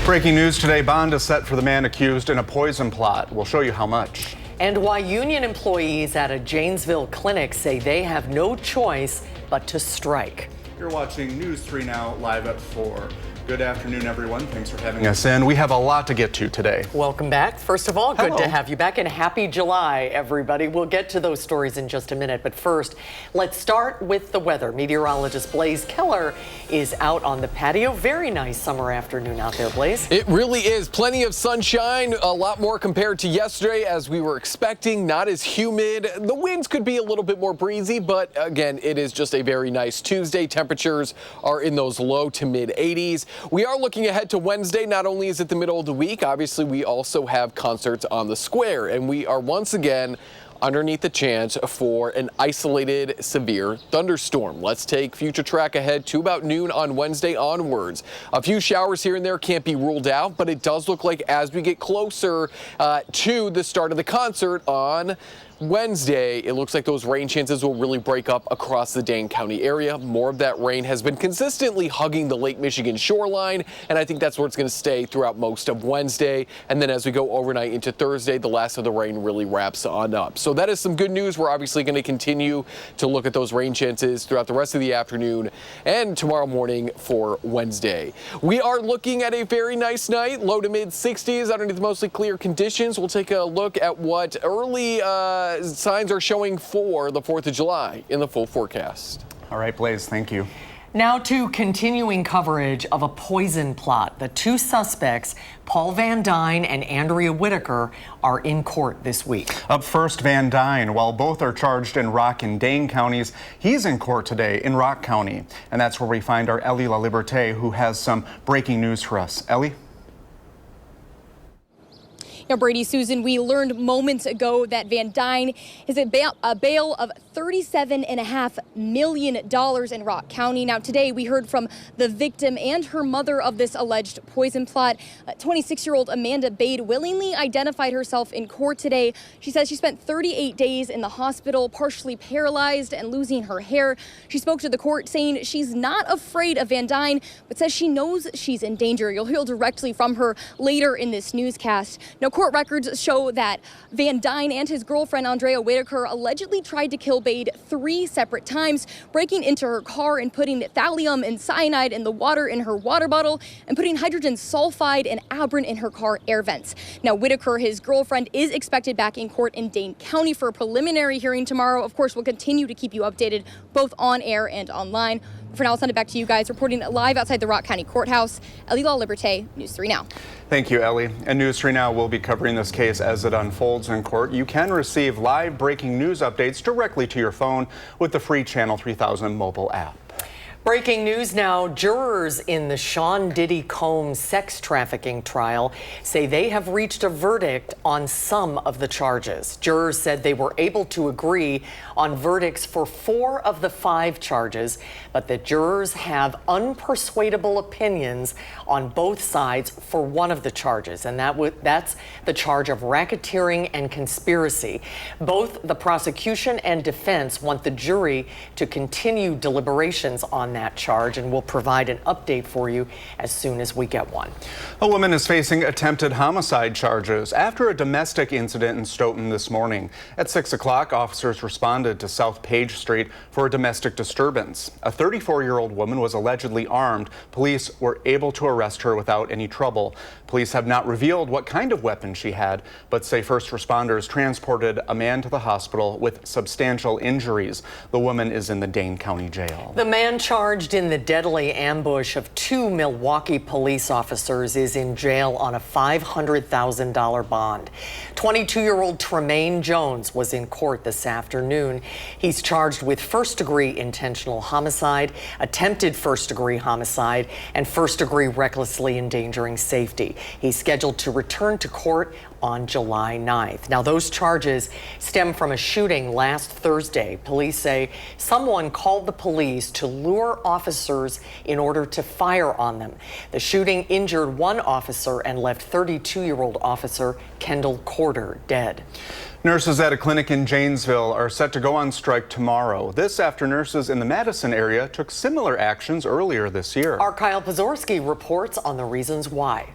Breaking news today, bond is set for the man accused in a poison plot. We'll show you how much. And why union employees at a Janesville clinic say they have no choice but to strike. You're watching News 3 Now live at 4. Good afternoon, everyone. Thanks for having us in. We have a lot to get to today. Welcome back. First of all, Hello. Good to have you back, and happy July, everybody. We'll get to those stories in just a minute, but first, let's start with the weather. Meteorologist Blaze Keller is out on the patio. Very nice summer afternoon out there, Blaze. It really is. Plenty of sunshine, a lot more compared to yesterday as we were expecting. Not as humid. The winds could be a little bit more breezy, but again, it is just a very nice Tuesday. Temperatures are in those low to mid 80s. We are looking ahead to Wednesday. Not only is it the middle of the week, obviously we also have concerts on the square, and we are once again underneath the chance for an isolated severe thunderstorm. Let's take future track ahead to about noon on Wednesday onwards. A few showers here and there can't be ruled out, but it does look like as we get closer to the start of the concert on Wednesday, it looks like those rain chances will really break up across the Dane County area. More of that rain has been consistently hugging the Lake Michigan shoreline, and I think that's where it's going to stay throughout most of Wednesday. And then as we go overnight into Thursday, the last of the rain really wraps on up. So that is some good news. We're obviously going to continue to look at those rain chances throughout the rest of the afternoon and tomorrow morning for Wednesday. We are looking at a very nice night, low to mid 60s underneath mostly clear conditions. We'll take a look at what early signs are showing for the 4th of July in the full forecast. All right, Blaze, thank you. Now to continuing coverage of a poison plot. The two suspects, Paul Van Dyne and Andrea Whitaker, are in court this week. Up first, Van Dyne. While both are charged in Rock and Dane counties, he's in court today in Rock County. And that's where we find our Ellie La Liberté, who has some breaking news for us. Ellie? Now, Brady, Susan, we learned moments ago that Van Dyne is a bail of $37.5 million in Rock County. Now, today we heard from the victim and her mother of this alleged poison plot. 26-year-old Amanda Bade willingly identified herself in court today. She says she spent 38 days in the hospital, partially paralyzed and losing her hair. She spoke to the court saying she's not afraid of Van Dyne, but says she knows she's in danger. You'll hear directly from her later in this newscast. Now, court records show that Van Dyne and his girlfriend Andrea Whitaker allegedly tried to kill Bade 3 separate times, breaking into her car and putting thallium and cyanide in the water in her water bottle and putting hydrogen sulfide and Abrin in her car air vents. Now, Whitaker, his girlfriend, is expected back in court in Dane County for a preliminary hearing tomorrow. Of course, we'll continue to keep you updated both on air and online. For now, I'll send it back to you guys. Reporting live outside the Rock County Courthouse, Ellie La Liberté, News 3 Now. Thank you, Ellie. And News 3 Now will be covering this case as it unfolds in court. You can receive live breaking news updates directly to your phone with the free Channel 3000 mobile app. Breaking news now. Jurors in the Sean Diddy Combs sex trafficking trial say they have reached a verdict on some of the charges. Jurors said they were able to agree on verdicts for 4 of the 5 charges, but the jurors have unpersuadable opinions on both sides for one of the charges, and that's the charge of racketeering and conspiracy. Both the prosecution and defense want the jury to continue deliberations on that charge, and we'll provide an update for you as soon as we get one. A woman is facing attempted homicide charges after a domestic incident in Stoughton this morning. At 6 o'clock, officers responded to South Page Street for a domestic disturbance. A 34-year-old woman was allegedly armed. Police were able to arrest her without any trouble. Police have not revealed what kind of weapon she had, but say first responders transported a man to the hospital with substantial injuries. The woman is in the Dane County Jail. The man charged in the deadly ambush of 2 Milwaukee police officers is in jail on a $500,000 bond. 22-year-old Tremaine Jones was in court this afternoon. He's charged with first-degree intentional homicide, attempted first-degree homicide, and first-degree recklessly endangering safety. He's scheduled to return to court on July 9th. Now, those charges stem from a shooting last Thursday. Police say someone called the police to lure officers in order to fire on them. The shooting injured one officer and left 32-year-old officer Kendall Corder dead. Nurses at a clinic in Janesville are set to go on strike tomorrow. This after nurses in the Madison area took similar actions earlier this year. Our Kyle Pazorski reports on the reasons why.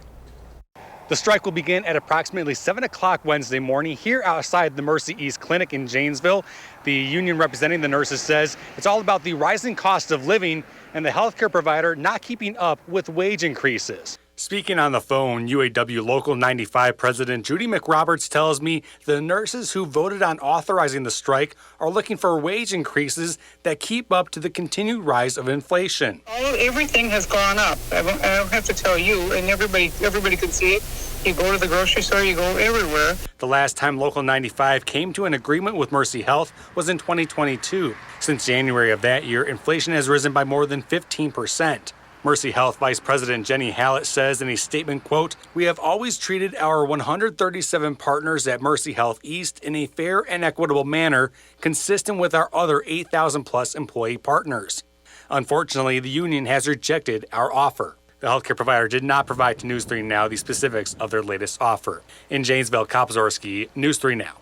The strike will begin at approximately 7 o'clock Wednesday morning here outside the Mercy East Clinic in Janesville. The union representing the nurses says it's all about the rising cost of living and the healthcare provider not keeping up with wage increases. Speaking on the phone, UAW Local 95 President Judy McRoberts tells me the nurses who voted on authorizing the strike are looking for wage increases that keep up to the continued rise of inflation. Everything has gone up. I don't have to tell you, and everybody can see it. You go to the grocery store, you go everywhere. The last time Local 95 came to an agreement with Mercy Health was in 2022. Since January of that year, inflation has risen by more than 15%. Mercy Health Vice President Jenny Hallett says in a statement, quote, "We have always treated our 137 partners at Mercy Health East in a fair and equitable manner, consistent with our other 8,000 plus employee partners. Unfortunately, the union has rejected our offer." The healthcare provider did not provide to News 3 Now the specifics of their latest offer. In Janesville, Kopzorski, News 3 Now.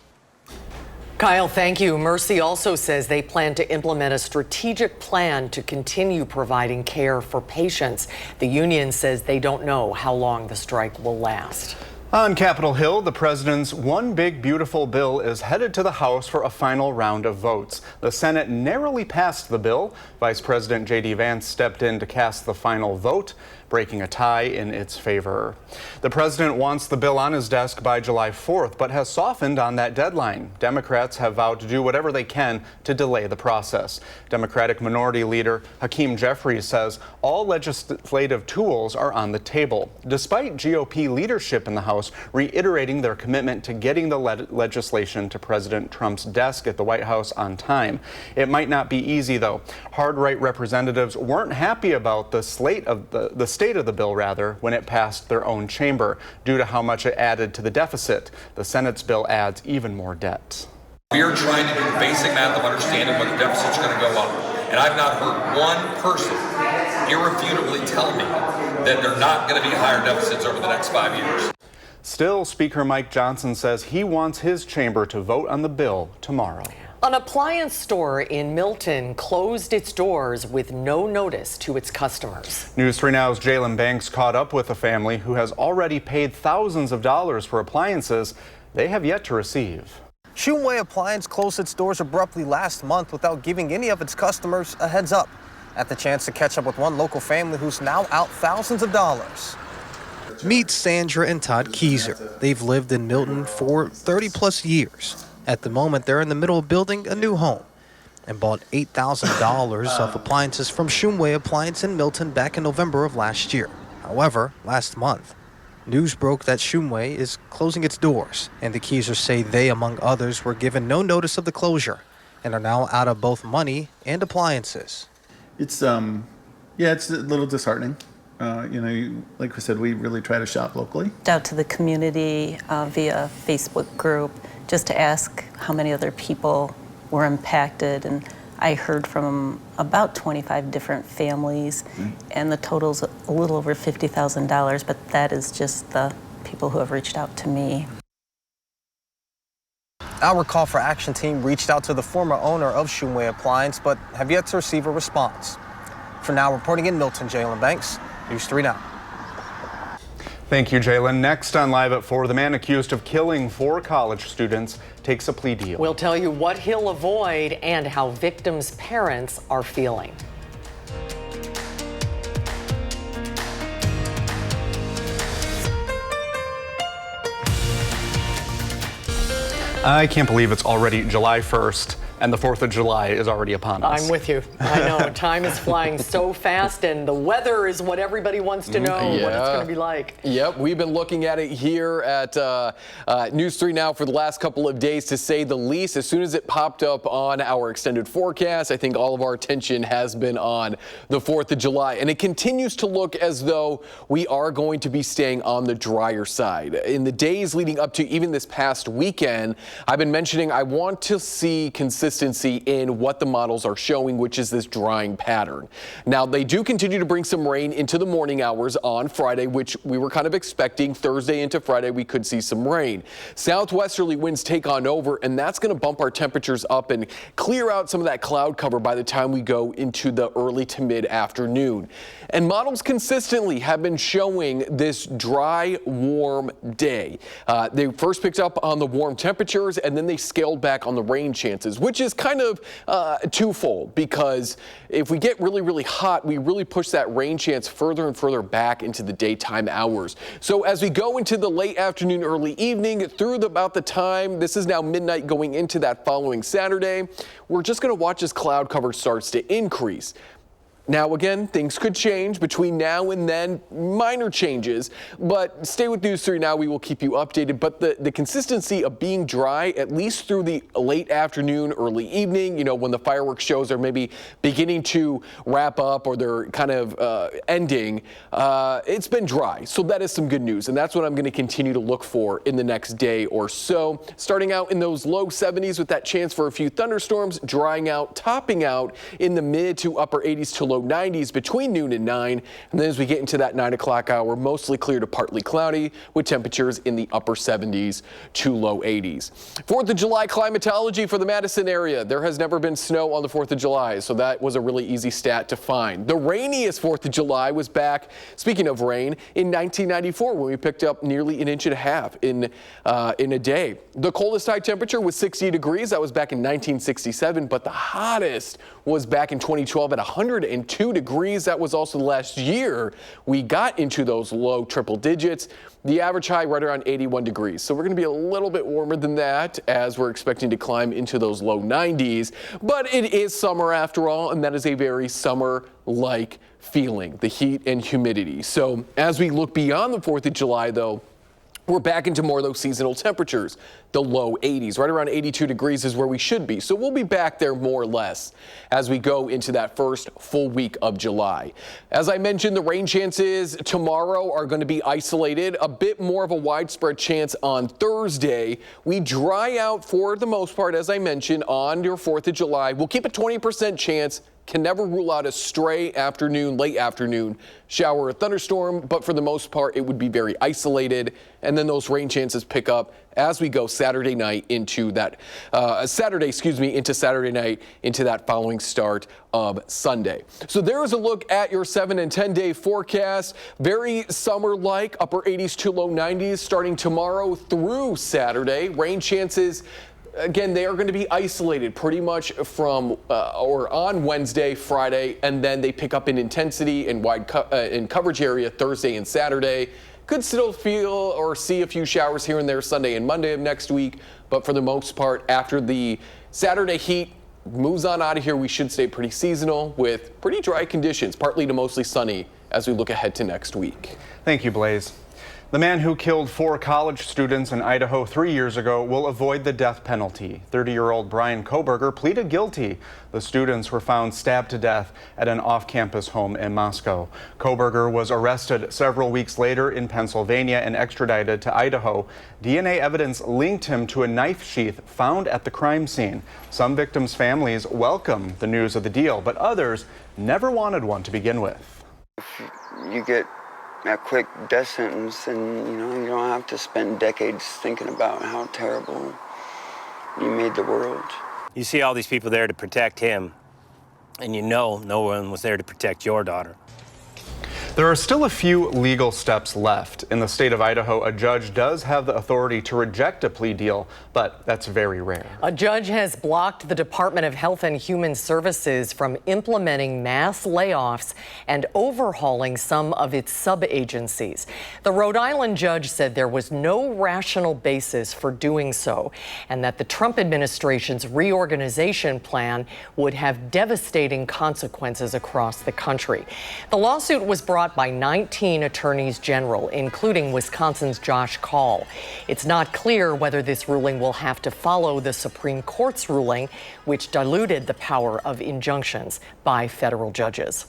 Kyle, thank you. Mercy also says they plan to implement a strategic plan to continue providing care for patients. The union says they don't know how long the strike will last. On Capitol Hill, the president's One Big Beautiful Bill is headed to the House for a final round of votes. The Senate narrowly passed the bill. Vice President J.D. Vance stepped in to cast the final vote, breaking a tie in its favor. The president wants the bill on his desk by July 4th, but has softened on that deadline. Democrats have vowed to do whatever they can to delay the process. Democratic Minority Leader Hakeem Jeffries says all legislative tools are on the table, despite GOP leadership in the House reiterating their commitment to getting the legislation to President Trump's desk at the White House on time. It might not be easy, though. Hard-right representatives weren't happy about the state of the bill, when it passed their own chamber due to how much it added to the deficit. The Senate's bill adds even more debt. We are trying to do the basic math of understanding what the deficit's going to go up. And I've not heard one person irrefutably tell me that they're not going to be higher deficits over the next 5 years. Still, Speaker Mike Johnson says he wants his chamber to vote on the bill tomorrow. An appliance store in Milton closed its doors with no notice to its customers. News 3 Now's Jalen Banks caught up with a family who has already paid thousands of dollars for appliances they have yet to receive. Shumway Appliance closed its doors abruptly last month without giving any of its customers a heads up. At the chance to catch up with one local family who's now out thousands of dollars. Meet Sandra and Todd Keyser. They've lived in Milton for 30 plus years. At the moment, they're in the middle of building a new home and bought $8,000 of appliances from Shumway Appliance in Milton back in November of last year. However, last month, news broke that Shumway is closing its doors, and the Keysers say they, among others, were given no notice of the closure and are now out of both money and appliances. It's it's a little disheartening. Like we said, we really try to shop locally. Out to the community via Facebook group just to ask how many other people were impacted, and I heard from about 25 different families, and the total's a little over $50,000, but that is just the people who have reached out to me. Our Call for Action team reached out to the former owner of Shumway Appliance, but have yet to receive a response. For now, reporting in Milton, Jalen Banks, News 3 Now. Thank you, Jalen. Next on Live at 4, the man accused of killing 4 college students takes a plea deal. We'll tell you what he'll avoid and how victims' parents are feeling. I can't believe it's already July 1st. And the 4th of July is already upon us. I'm with you. I know. Time is flying so fast, and the weather is what everybody wants to know what it's going to be like. Yep, we've been looking at it here at News 3 Now for the last couple of days, to say the least. As soon as it popped up on our extended forecast, I think all of our attention has been on the 4th of July. And it continues to look as though we are going to be staying on the drier side. In the days leading up to even this past weekend, I've been mentioning I want to see consistent consistency in what the models are showing, which is this drying pattern. Now, they do continue to bring some rain into the morning hours on Friday, which we were kind of expecting. Thursday into Friday, we could see some rain. Southwesterly winds take on over, and that's going to bump our temperatures up and clear out some of that cloud cover by the time we go into the early to mid-afternoon. And models consistently have been showing this dry, warm day. They first picked up on the warm temperatures, and then they scaled back on the rain chances, which is kind of twofold, because if we get really, really hot, we really push that rain chance further and further back into the daytime hours. So as we go into the late afternoon, early evening, through about the time, this is now midnight going into that following Saturday, we're just going to watch as cloud cover starts to increase. Now, again, things could change between now and then, minor changes, but stay with News 3 Now. We will keep you updated. But the consistency of being dry, at least through the late afternoon, early evening, you know, when the fireworks shows are maybe beginning to wrap up or they're kind of ending, it's been dry. So that is some good news. And that's what I'm going to continue to look for in the next day or so. Starting out in those low 70s with that chance for a few thunderstorms, drying out, topping out in the mid to upper 80s to low 90s between noon and 9, and then as we get into that 9 o'clock hour, mostly clear to partly cloudy with temperatures in the upper 70s to low 80s. 4th of July climatology for the Madison area. There has never been snow on the 4th of July, so that was a really easy stat to find. The rainiest 4th of July was back, speaking of rain, in 1994 when we picked up nearly an inch and a half in a day. The coldest high temperature was 60 degrees. That was back in 1967, but the hottest was back in 2012 at 102 degrees. That was also the last year we got into those low triple digits. The average high right around 81 degrees. So we're going to be a little bit warmer than that as we're expecting to climb into those low 90s. But it is summer after all, and that is a very summer-like feeling, the heat and humidity. So as we look beyond the 4th of July, though, we're back into more of those seasonal temperatures. The low 80s, right around 82 degrees is where we should be. So we'll be back there more or less as we go into that first full week of July. As I mentioned, the rain chances tomorrow are going to be isolated. A bit more of a widespread chance on Thursday. We dry out for the most part, as I mentioned, on your 4th of July. We'll keep a 20% chance. Can never rule out a stray afternoon, late afternoon shower or thunderstorm, but for the most part, it would be very isolated. And then those rain chances pick up as we go Saturday night into that, into Saturday night into that following start of Sunday. So there is a look at your 7 and 10 day forecast. Very summer-like, upper 80s to low 90s starting tomorrow through Saturday. Rain chances, again, they are going to be isolated pretty much from or on Wednesday, Friday, and then they pick up in intensity and in coverage area Thursday and Saturday. Could still feel or see a few showers here and there Sunday and Monday of next week, but for the most part, after the Saturday heat moves on out of here, we should stay pretty seasonal with pretty dry conditions, partly to mostly sunny as we look ahead to next week. Thank you, Blaze. The man who killed 4 college students in Idaho 3 years ago will avoid the death penalty. 30-year-old Brian Koberger pleaded guilty. The students were found stabbed to death at an off-campus home in Moscow. Koberger was arrested several weeks later in Pennsylvania and extradited to Idaho. DNA evidence linked him to a knife sheath found at the crime scene. Some victims' families welcome the news of the deal, but others never wanted one to begin with. If you get a quick death sentence, and you don't have to spend decades thinking about how terrible you made the world. You see all these people there to protect him, and no one was there to protect your daughter. There are still a few legal steps left. In the state of Idaho, a judge does have the authority to reject a plea deal, but that's very rare. A judge has blocked the Department of Health and Human Services from implementing mass layoffs and overhauling some of its sub-agencies. The Rhode Island judge said there was no rational basis for doing so, and that the Trump administration's reorganization plan would have devastating consequences across the country. The lawsuit was brought by 19 attorneys general, including Wisconsin's Josh Kaul. It's not clear whether this ruling will have to follow the Supreme Court's ruling, which diluted the power of injunctions by federal judges.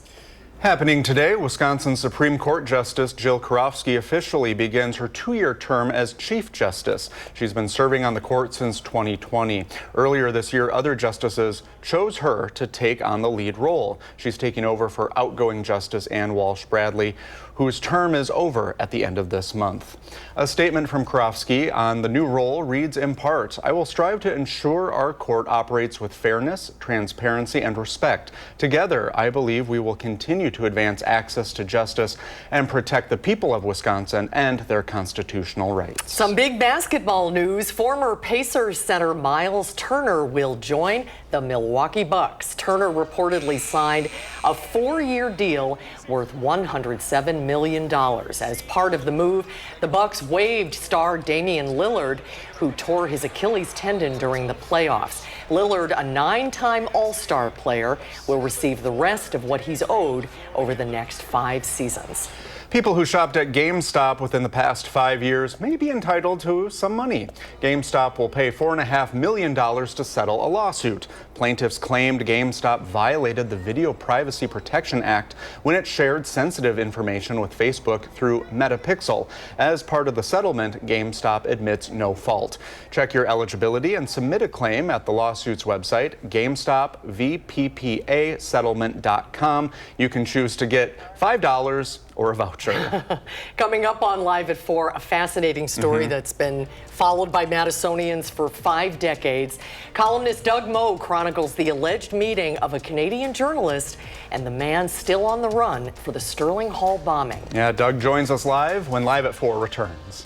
Happening today, Wisconsin Supreme Court Justice Jill Karofsky officially begins her 2-year term as Chief Justice. She's been serving on the court since 2020. Earlier this year, other justices chose her to take on the lead role. She's taking over for outgoing Justice Ann Walsh Bradley, whose term is over at the end of this month. A statement from Karofsky on the new role reads in part, "I will strive to ensure our court operates with fairness, transparency, and respect. Together, I believe we will continue to advance access to justice and protect the people of Wisconsin and their constitutional rights." Some big basketball news. Former Pacers center Miles Turner will join the Milwaukee Bucks. Turner reportedly signed a 4-year deal worth $107 million. As part of the move, the Bucks waived star Damian Lillard, who tore his Achilles tendon during the playoffs. Lillard, a 9-time All-Star player, will receive the rest of what he's owed over the next 5 seasons. People who shopped at GameStop within the past 5 years may be entitled to some money. GameStop will pay $4.5 million to settle a lawsuit. Plaintiffs claimed GameStop violated the Video Privacy Protection Act when it shared sensitive information with Facebook through Metapixel. As part of the settlement, GameStop admits no fault. Check your eligibility and submit a claim at the lawsuit's website, GameStopVPPAsettlement.com. You can choose to get $5 or a voucher. Coming up on Live at 4, a fascinating story that's been followed by Madisonians for 5 decades. Columnist Doug Moe chronicles the alleged meeting of a Canadian journalist and the man still on the run for the Sterling Hall bombing. Yeah, Doug joins us live when Live at 4 returns.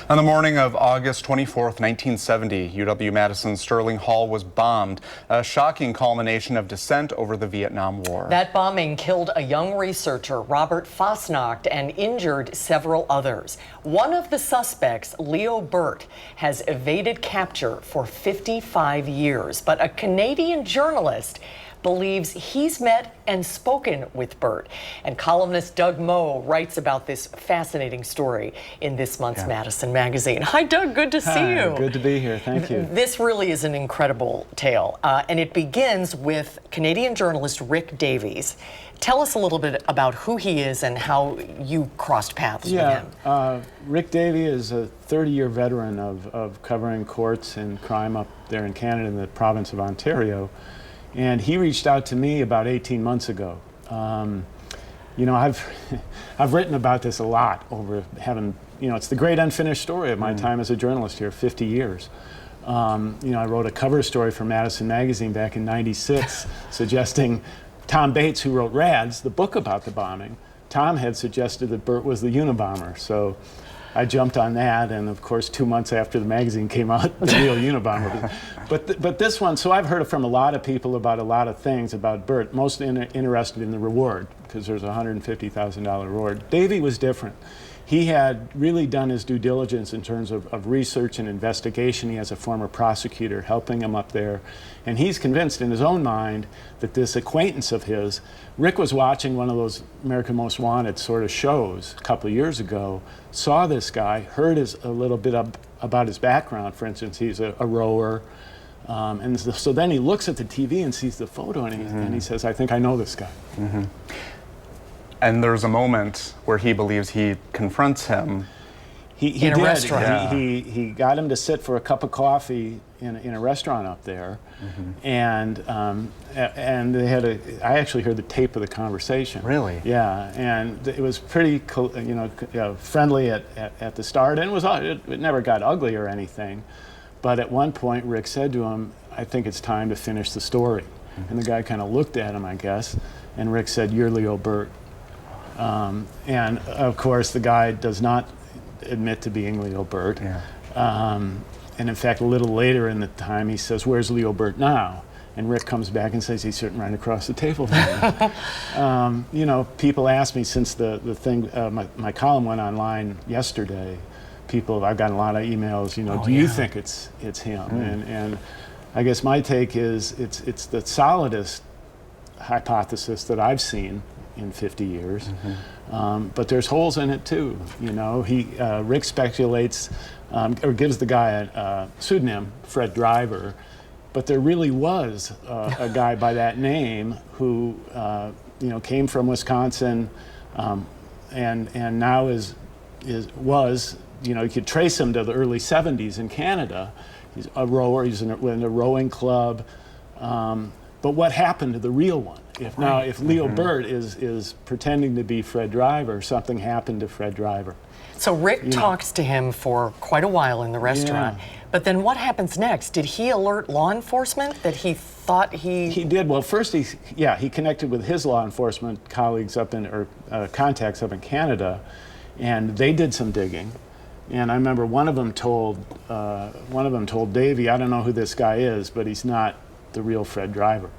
On the morning of August 24th, 1970, UW-Madison's Sterling Hall was bombed, a shocking culmination of dissent over the Vietnam War. That bombing killed a young researcher, Robert Fasnacht, and injured several others. One of the suspects, Leo Burt, has evaded capture for 55 years, but a Canadian journalist believes he's met and spoken with Burt. And columnist Doug Moe writes about this fascinating story in this month's Madison magazine. Hi, Doug. Good to see you. Good to be here. Thank you. This really is an incredible tale, and it begins with Canadian journalist Rick Davies. Tell us a little bit about who he is and how you crossed paths with him. Rick Davies is a 30-year veteran of covering courts and crime up there in Canada in the province of Ontario. And he reached out to me about 18 months ago. You know, I've written about this a lot over having, you know, it's the great unfinished story of my time as a journalist here, 50 years. You know, I wrote a cover story for Madison magazine back in '96 suggesting Tom Bates, who wrote Rads, the book about the bombing, Tom had suggested that Burt was the Unabomber. So I jumped on that, and of course 2 months after the magazine came out, the real Unabomber. But this one, so I've heard from a lot of people about a lot of things about Burt, most interested in the reward, because there's a $150,000 reward. Davey was different. He had really done his due diligence in terms of research and investigation. He has a former prosecutor helping him up there. And he's convinced in his own mind that this acquaintance of his, Rick was watching one of those American Most Wanted sort of shows a couple of years ago, saw this guy, heard a little bit about his background. For instance, he's a rower. And so then he looks at the TV and sees the photo and he says, I think I know this guy. And there's a moment where he believes he confronts him. He in a restaurant. He got him to sit for a cup of coffee in a restaurant up there, and they had I actually heard the tape of the conversation. Really? Yeah, and it was pretty friendly at the start, and it never got ugly or anything. But at one point, Rick said to him, "I think it's time to finish the story." And the guy kind of looked at him, I guess, and Rick said, "You're Leo Burt." And of course, the guy does not admit to being Leo Burt. And in fact, a little later in the time, he says, "Where's Leo Burt now?" And Rick comes back and says, "He's sitting right across the table from me." You know, people ask me since the thing, my column went online yesterday. I've gotten a lot of emails. You know, do you think it's him? And I guess my take is it's the solidest hypothesis that I've seen in 50 years. But there's holes in it too. You know, Rick speculates or gives the guy a pseudonym, Fred Driver, but there really was a guy by that name who came from Wisconsin, and now was you could trace him to the early 70s in Canada. He's a rower. He's in a rowing club. But what happened to the real one? If Leo Burt is pretending to be Fred Driver, something happened to Fred Driver. So Rick talks to him for quite a while in the restaurant. Yeah. But then what happens next? Did he alert law enforcement that he thought he did? Well, first he connected with his law enforcement colleagues contacts up in Canada, and they did some digging. And I remember one of them told Davey, I don't know who this guy is, but he's not the real Fred Driver.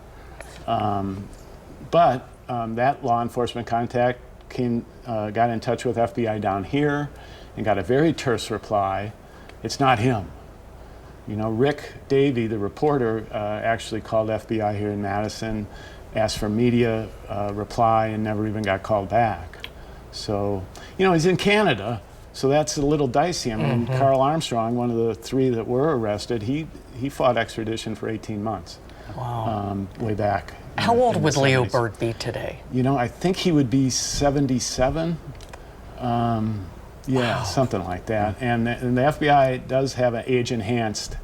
But that law enforcement contact got in touch with FBI down here and got a very terse reply. It's not him. Rick Davey, the reporter, actually called FBI here in Madison, asked for media reply, and never even got called back. So, he's in Canada, so that's a little dicey. I mean, Carl Armstrong, one of the 3 that were arrested, he fought extradition for 18 months. Wow. Way back. How old would Leo Burt be today? I think he would be 77. Wow. Something like that. And the FBI does have an age enhanced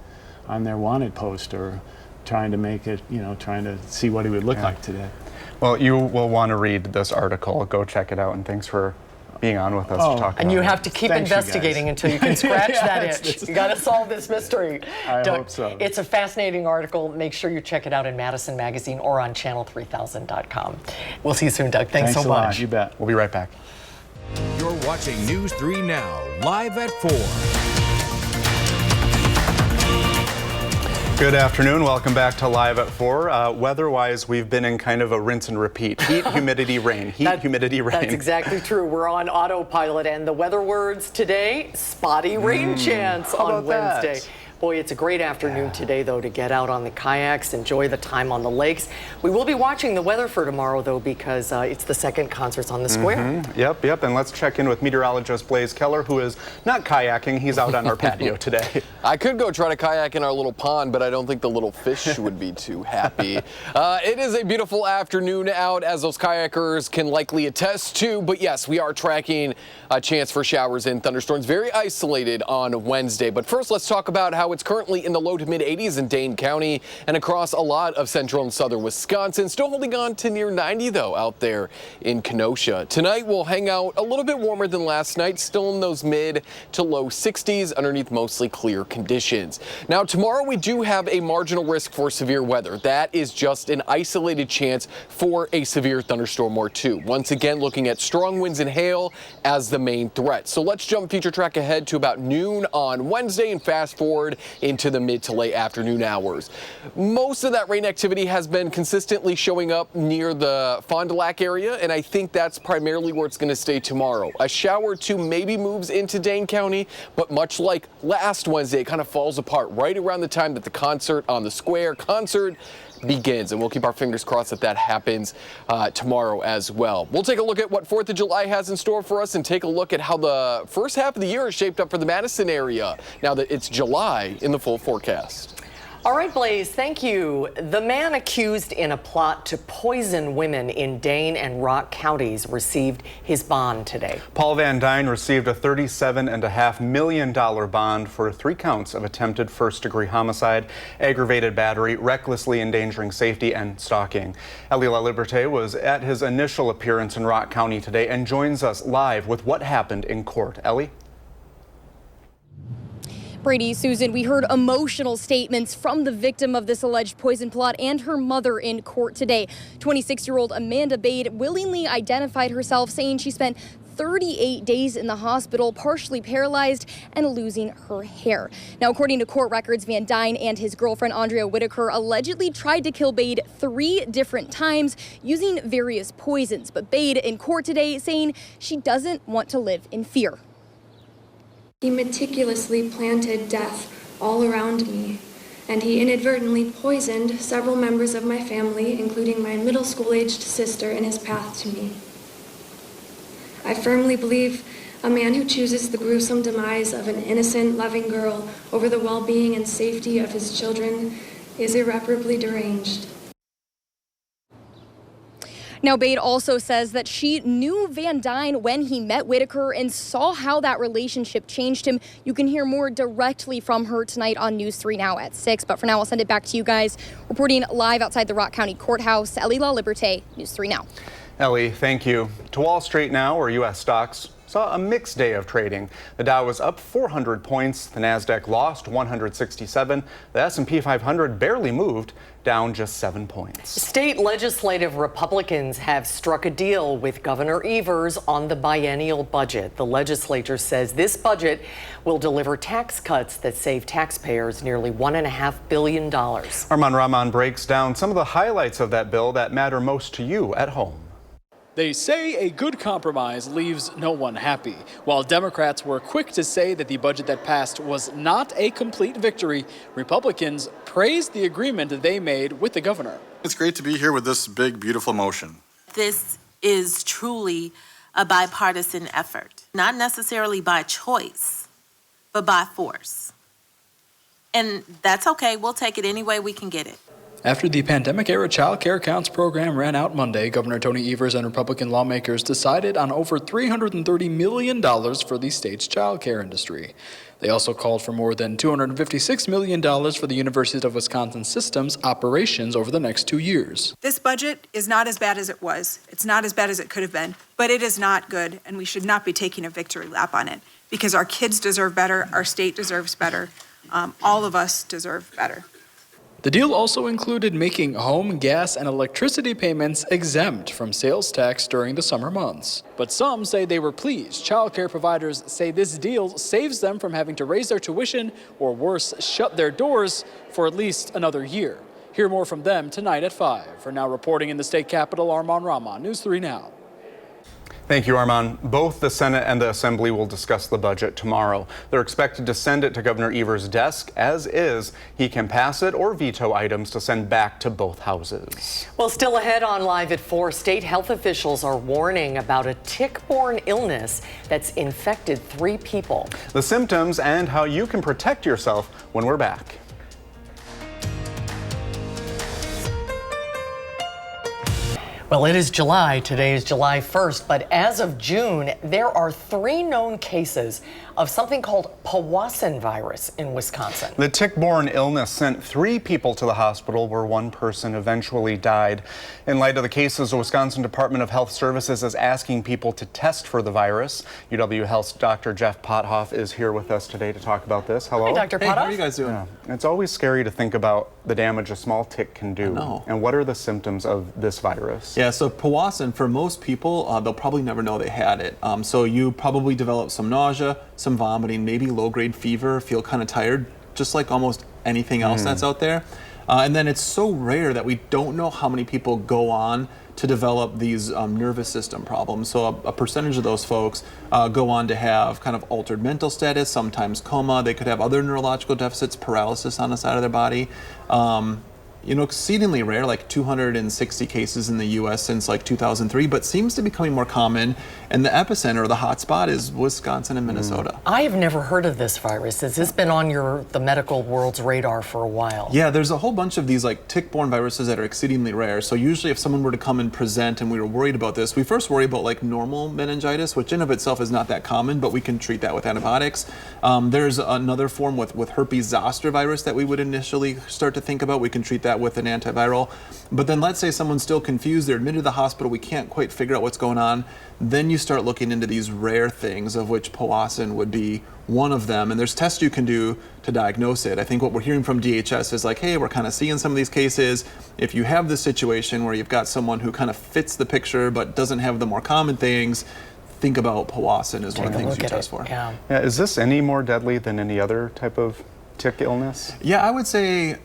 on their wanted poster, trying to make it, trying to see what he would look like today. Well, you will want to read this article. Go check it out, and thanks for being on with us to talk about it. And you have to keep investigating until you can scratch that itch. You got to solve this mystery. I hope so. It's a fascinating article. Make sure you check it out in Madison Magazine or on channel3000.com. We'll see you soon, Doug. Thanks so much. A lot. You bet. We'll be right back. You're watching News 3 Now, live at 4. Good afternoon. Welcome back to Live at 4. Weather-wise, we've been in kind of a rinse and repeat. Heat, humidity, rain. Heat, humidity, rain. That's exactly true. We're on autopilot, and the weather words today, spotty rain chance on Wednesday. That? Boy, it's a great afternoon today, though, to get out on the kayaks, enjoy the time on the lakes. We will be watching the weather for tomorrow, though, because it's the second concerts on the square. Yep. And let's check in with meteorologist Blaze Keller, who is not kayaking. He's out on our patio today. I could go try to kayak in our little pond, but I don't think the little fish would be too happy. It is a beautiful afternoon out, as those kayakers can likely attest to. But yes, we are tracking a chance for showers and thunderstorms, very isolated on Wednesday. But first, let's talk about how it's currently in the low to mid 80s in Dane County and across a lot of central and southern Wisconsin. Still holding on to near 90, though, out there in Kenosha. Tonight, we'll hang out a little bit warmer than last night, still in those mid to low 60s underneath mostly clear conditions. Now, tomorrow, we do have a marginal risk for severe weather. That is just an isolated chance for a severe thunderstorm or two. Once again, looking at strong winds and hail as the main threat. So let's jump future track ahead to about noon on Wednesday and fast forward into the mid to late afternoon hours. Most of that rain activity has been consistently showing up near the Fond du Lac area, and I think that's primarily where it's going to stay tomorrow. A shower or two maybe moves into Dane County, but much like last Wednesday, it kind of falls apart right around the time that the concert on the square begins, and we'll keep our fingers crossed that happens tomorrow as well. We'll take a look at what 4th of July has in store for us and take a look at how the first half of the year is shaped up for the Madison area now that it's July in the full forecast. All right, Blaze, thank you. The man accused in a plot to poison women in Dane and Rock counties received his bond today. Paul Van Dyne received a $37.5 million bond for 3 counts of attempted first-degree homicide, aggravated battery, recklessly endangering safety, and stalking. Ellie LaLiberte was at his initial appearance in Rock County today and joins us live with what happened in court. Ellie? Brady, Susan, we heard emotional statements from the victim of this alleged poison plot and her mother in court today. 26-year-old Amanda Bade willingly identified herself, saying she spent 38 days in the hospital, partially paralyzed and losing her hair. Now, according to court records, Van Dyne and his girlfriend, Andrea Whitaker, allegedly tried to kill Bade 3 different times using various poisons. But Bade in court today saying she doesn't want to live in fear. He meticulously planted death all around me, and he inadvertently poisoned several members of my family, including my middle school-aged sister, in his path to me. I firmly believe a man who chooses the gruesome demise of an innocent, loving girl over the well-being and safety of his children is irreparably deranged. Now, Bade also says that she knew Van Dyne when he met Whitaker and saw how that relationship changed him. You can hear more directly from her tonight on News 3 Now at 6. But for now, I'll send it back to you guys. Reporting live outside the Rock County Courthouse, Ellie La Liberté, News 3 Now. Ellie, thank you. To Wall Street now, where U.S. stocks saw a mixed day of trading. The Dow was up 400 points. The Nasdaq lost 167. The S&P 500 barely moved, down just 7 points. State legislative Republicans have struck a deal with Governor Evers on the biennial budget. The legislature says this budget will deliver tax cuts that save taxpayers nearly $1.5 billion. Arman Rahman breaks down some of the highlights of that bill that matter most to you at home. They say a good compromise leaves no one happy. While Democrats were quick to say that the budget that passed was not a complete victory, Republicans praised the agreement they made with the governor. It's great to be here with this big, beautiful motion. This is truly a bipartisan effort, not necessarily by choice, but by force. And that's okay. We'll take it any way we can get it. After the pandemic-era Child Care Counts program ran out Monday, Governor Tony Evers and Republican lawmakers decided on over $330 million for the state's child care industry. They also called for more than $256 million for the University of Wisconsin System's operations over the next 2 years. This budget is not as bad as it was. It's not as bad as it could have been, but it is not good, and we should not be taking a victory lap on it because our kids deserve better, our state deserves better, all of us deserve better. The deal also included making home, gas, and electricity payments exempt from sales tax during the summer months. But some say they were pleased. Child care providers say this deal saves them from having to raise their tuition or worse, shut their doors for at least another year. Hear more from them tonight at 5. For now, reporting in the state capitol, Arman Rahman, News 3 Now. Thank you, Arman. Both the Senate and the Assembly will discuss the budget tomorrow. They're expected to send it to Governor Evers' desk as is. He can pass it or veto items to send back to both houses. Well, still ahead on Live at 4, state health officials are warning about a tick-borne illness that's infected 3 people. The symptoms and how you can protect yourself when we're back. Well, it is July. Today is July 1st, but as of June, there are 3 known cases of something called Powassan virus in Wisconsin. The tick-borne illness sent 3 people to the hospital where 1 person eventually died. In light of the cases, the Wisconsin Department of Health Services is asking people to test for the virus. UW Health's Dr. Jeff Pothoff is here with us today to talk about this. Hello. Hi, Dr. Pothoff. How are you guys doing? Yeah. It's always scary to think about the damage a small tick can do. And what are the symptoms of this virus? Yeah, so Powassan, for most people, they'll probably never know they had it. So you probably develop some nausea, some vomiting, maybe low-grade fever, feel kind of tired, just like almost anything else that's out there. And then it's so rare that we don't know how many people go on to develop these nervous system problems. So a percentage of those folks go on to have kind of altered mental status, sometimes coma. They could have other neurological deficits, paralysis on the side of their body. Exceedingly rare, like 260 cases in the U.S. since like 2003, but seems to be becoming more common. And the epicenter, or the hotspot, is Wisconsin and Minnesota. I have never heard of this virus. Has this been on the medical world's radar for a while? Yeah, there's a whole bunch of these like tick-borne viruses that are exceedingly rare. So usually if someone were to come and present and we were worried about this, we first worry about like normal meningitis, which in of itself is not that common, but we can treat that with antibiotics. There's another form with herpes zoster virus that we would initially start to think about. We can treat that with an antiviral. But then let's say someone's still confused, they're admitted to the hospital, we can't quite figure out what's going on. Then you start looking into these rare things, of which Powassan would be one of them. And there's tests you can do to diagnose it. I think what we're hearing from DHS is like, hey, we're kind of seeing some of these cases. If you have this situation where you've got someone who kind of fits the picture but doesn't have the more common things, think about Powassan as one of the things you test for. Yeah, is this any more deadly than any other type of tick illness? Yeah, I would say,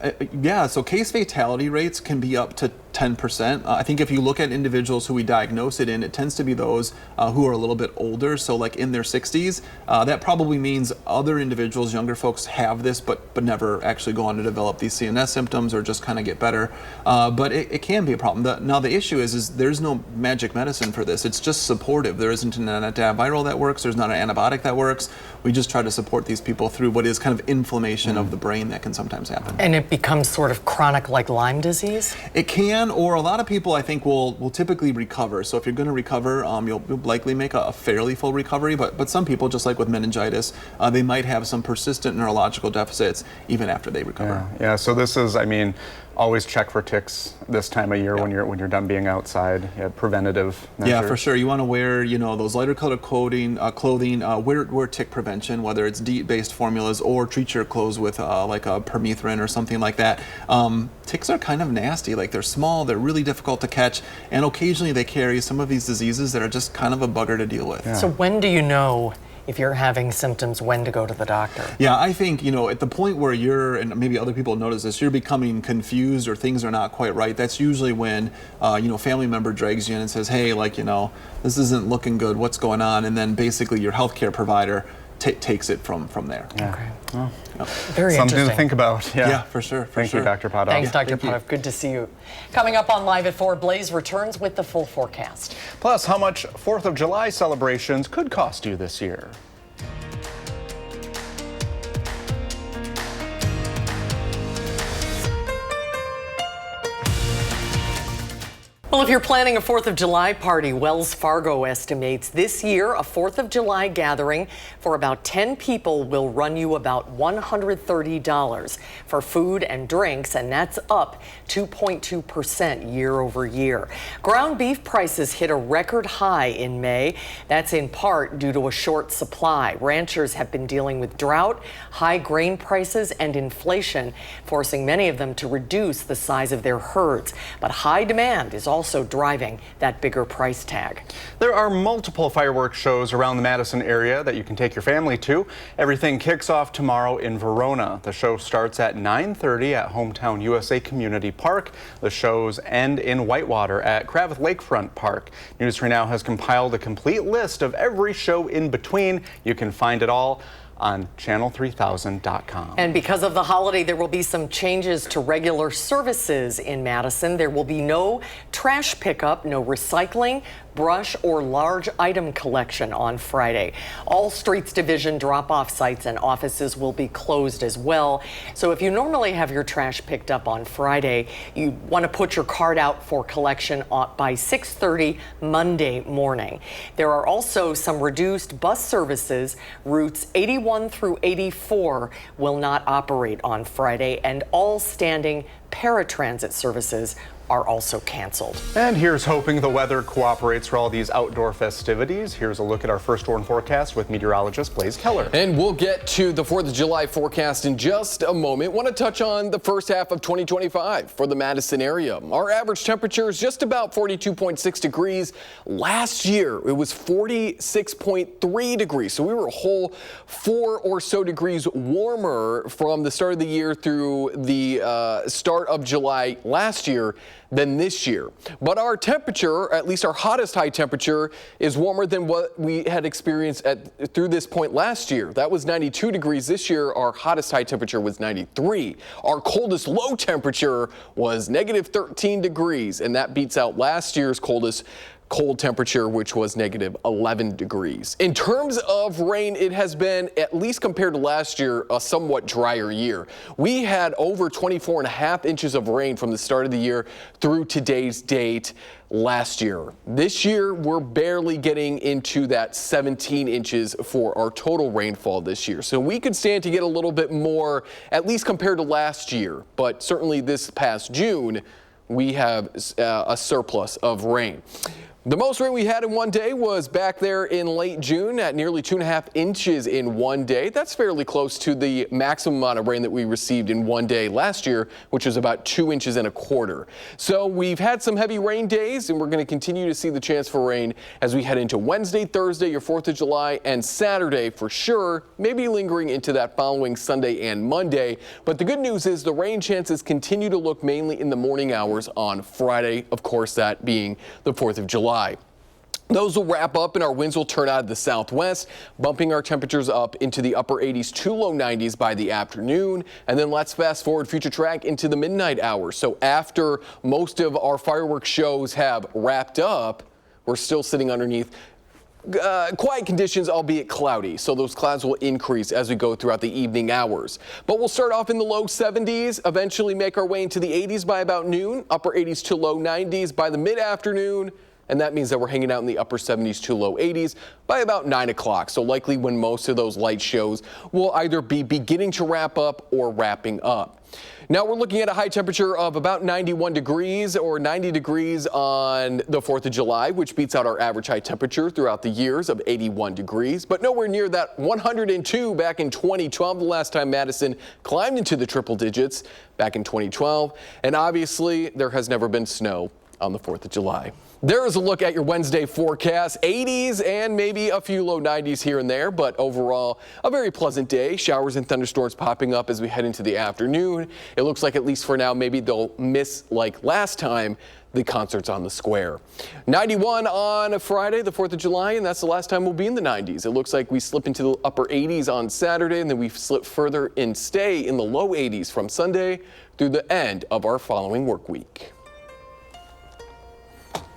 so case fatality rates can be up to 10%. I think if you look at individuals who we diagnose it in, it tends to be those who are a little bit older, so like in their 60s. That probably means other individuals, younger folks, have this but never actually go on to develop these CNS symptoms or just kind of get better. But it can be a problem. Now the issue is there's no magic medicine for this. It's just supportive. There isn't an antiviral that works. There's not an antibiotic that works. We just try to support these people through what is kind of inflammation of the brain that can sometimes happen. And it becomes sort of chronic like Lyme disease? It can, or a lot of people I think will typically recover. So if you're going to recover, you'll likely make a fairly full recovery, but some people, just like with meningitis, they might have some persistent neurological deficits even after they recover. Yeah, so this is, I mean, always check for ticks this time of year when you're done being outside. Preventative measures. Yeah, for sure. You want to wear, those lighter colored clothing, wear tick prevention, whether it's DEET-based formulas or treat your clothes with like a permethrin or something like that. Ticks are kind of nasty. Like, they're small, they're really difficult to catch, and occasionally they carry some of these diseases that are just kind of a bugger to deal with. Yeah. So when do you know if you're having symptoms, when to go to the doctor? Yeah, I think, at the point where you're, and maybe other people notice this, you're becoming confused or things are not quite right, that's usually when, family member drags you in and says, hey, this isn't looking good, what's going on? And then basically your healthcare provider takes it from there. Yeah. Okay. Well, very something interesting. to think about. Yeah, for sure. Thank you, Dr. Potoff. Thanks, Dr. Potoff. Good to see you. Coming up on Live at 4, Blaze returns with the full forecast. Plus, how much 4th of July celebrations could cost you this year. Well, if you're planning a 4th of July party, Wells Fargo estimates this year a 4th of July gathering for about 10 people will run you about $130 for food and drinks, and that's up 2.2% year over year. Ground beef prices hit a record high in May. That's in part due to a short supply. Ranchers have been dealing with drought, high grain prices, and inflation, forcing many of them to reduce the size of their herds. But high demand is also driving that bigger price tag. There are multiple fireworks shows around the Madison area that you can take your family to. Everything kicks off tomorrow in Verona. The show starts at 9:30 at Hometown USA Community Park. The shows end in Whitewater at Cravath Lakefront Park. News 3 Now has compiled a complete list of every show in between. You can find it all on channel3000.com. And because of the holiday, there will be some changes to regular services in Madison. There will be no trash pickup, no recycling, brush, or large item collection on Friday. All Streets Division drop-off sites and offices will be closed as well. So if you normally have your trash picked up on Friday, you want to put your card out for collection by 6:30 Monday morning. There are also some reduced bus services. Routes 81 through 84 will not operate on Friday, and all standing paratransit services are also canceled. And here's hoping the weather cooperates for all these outdoor festivities. Here's a look at our first warn forecast with meteorologist Blaze Keller. And we'll get to the 4th of July forecast in just a moment. Want to touch on the first half of 2025 for the Madison area. Our average temperature is just about 42.6 degrees. Last year, it was 46.3 degrees. So we were a whole 4 or so degrees warmer from the start of the year through the start of July last year than this year. But our temperature, at least our hottest high temperature, is warmer than what we had experienced through this point last year. That was 92 degrees. This year, our hottest high temperature was 93. Our coldest low temperature was negative 13 degrees, and that beats out last year's cold temperature, which was negative 11 degrees. In terms of rain, it has been, at least compared to last year, a somewhat drier year. We had over 24.5 inches of rain from the start of the year through today's date last year. This year, we're barely getting into that 17 inches for our total rainfall this year. So we could stand to get a little bit more, at least compared to last year, but certainly this past June, we have a surplus of rain. The most rain we had in one day was back there in late June at nearly 2.5 inches in one day. That's fairly close to the maximum amount of rain that we received in one day last year, which was about 2.25 inches. So we've had some heavy rain days, and we're going to continue to see the chance for rain as we head into Wednesday, Thursday, your 4th of July, and Saturday for sure, maybe lingering into that following Sunday and Monday. But the good news is the rain chances continue to look mainly in the morning hours on Friday, of course, that being the 4th of July. Those will wrap up and our winds will turn out of the southwest, bumping our temperatures up into the upper 80s to low 90s by the afternoon. And then let's fast forward future track into the midnight hours. So after most of our fireworks shows have wrapped up, we're still sitting underneath quiet conditions, albeit cloudy. So those clouds will increase as we go throughout the evening hours. But we'll start off in the low 70s, eventually make our way into the 80s by about noon, upper 80s to low 90s by the mid-afternoon. And that means that we're hanging out in the upper 70s to low 80s by about 9 o'clock. So likely when most of those light shows will either be beginning to wrap up or wrapping up. Now we're looking at a high temperature of about 91 degrees or 90 degrees on the 4th of July, which beats out our average high temperature throughout the years of 81 degrees, but nowhere near that 102 back in 2012, the last time Madison climbed into the triple digits back in 2012. And obviously there has never been snow on the 4th of July. There is a look at your Wednesday forecast. 80s and maybe a few low 90s here and there, but overall a very pleasant day. Showers and thunderstorms popping up as we head into the afternoon. It looks like, at least for now, maybe they'll miss, like last time, the concerts on the square. 91 on Friday, the 4th of July, and that's the last time we'll be in the 90s. It looks like we slip into the upper 80s on Saturday, and then we slip further and stay in the low 80s from Sunday through the end of our following work week.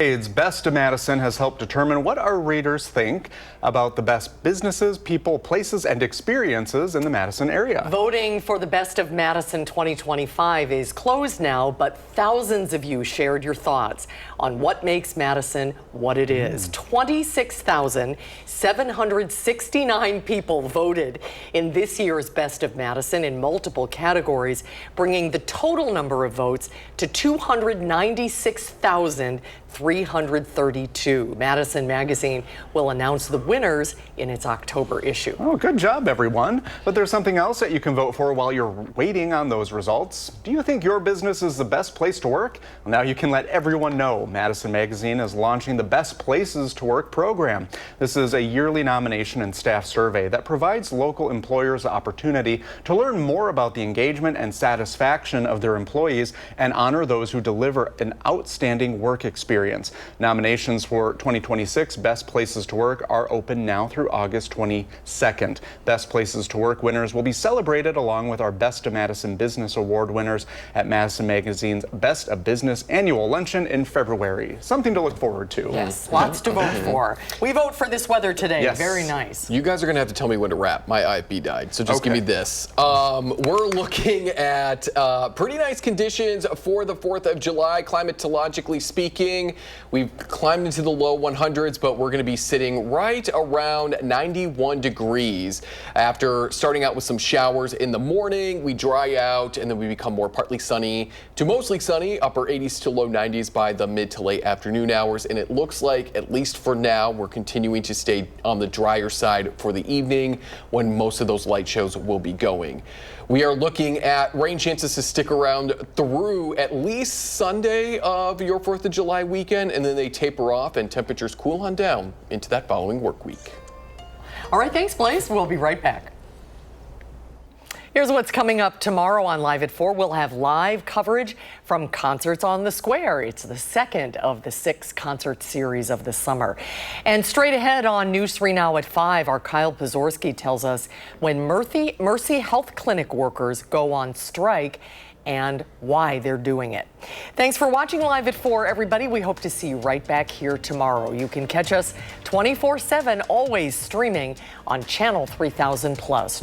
It's Best of Madison has helped determine what our readers think about the best businesses, people, places, and experiences in the Madison area. Voting for the Best of Madison 2025 is closed now, but thousands of you shared your thoughts on what makes Madison what it is. 26,769 people voted in this year's Best of Madison in multiple categories, bringing the total number of votes to 296,332. Madison Magazine will announce the winners in its October issue. Oh, good job, everyone. But there's something else that you can vote for while you're waiting on those results. Do you think your business is the best place to work? Well, now you can let everyone know. Madison Magazine is launching the Best Places to Work program. This is a yearly nomination and staff survey that provides local employers the opportunity to learn more about the engagement and satisfaction of their employees and honor those who deliver an outstanding work experience. Nominations for 2026 Best Places to Work are open now through August 22nd. Best Places to Work winners will be celebrated along with our Best of Madison Business Award winners at Madison Magazine's Best of Business annual luncheon in February. Something to look forward to. Yes, lots to vote for. We vote for this weather today. Yes. Very nice. You guys are going to have to tell me when to wrap. My IFB died, so just give me this. We're looking at pretty nice conditions for the 4th of July, climatologically speaking. We've climbed into the low 100s, but we're going to be sitting right around 91 degrees. After starting out with some showers in the morning, we dry out, and then we become more partly sunny to mostly sunny, upper 80s to low 90s by the mid to late afternoon hours. And it looks like, at least for now, we're continuing to stay on the drier side for the evening when most of those light shows will be going. We are looking at rain chances to stick around through at least Sunday of your 4th of July weekend, and then they taper off and temperatures cool on down into that following work week. All right, thanks, Blaze. We'll be right back. Here's what's coming up tomorrow on Live at 4. We'll have live coverage from Concerts on the Square. It's the second of the 6 concert series of the summer. And straight ahead on News 3 Now at 5, our Kyle Pozorski tells us when Mercy Health Clinic workers go on strike and why they're doing it. Thanks for watching Live at 4, everybody. We hope to see you right back here tomorrow. You can catch us 24/7, always streaming on Channel 3000+.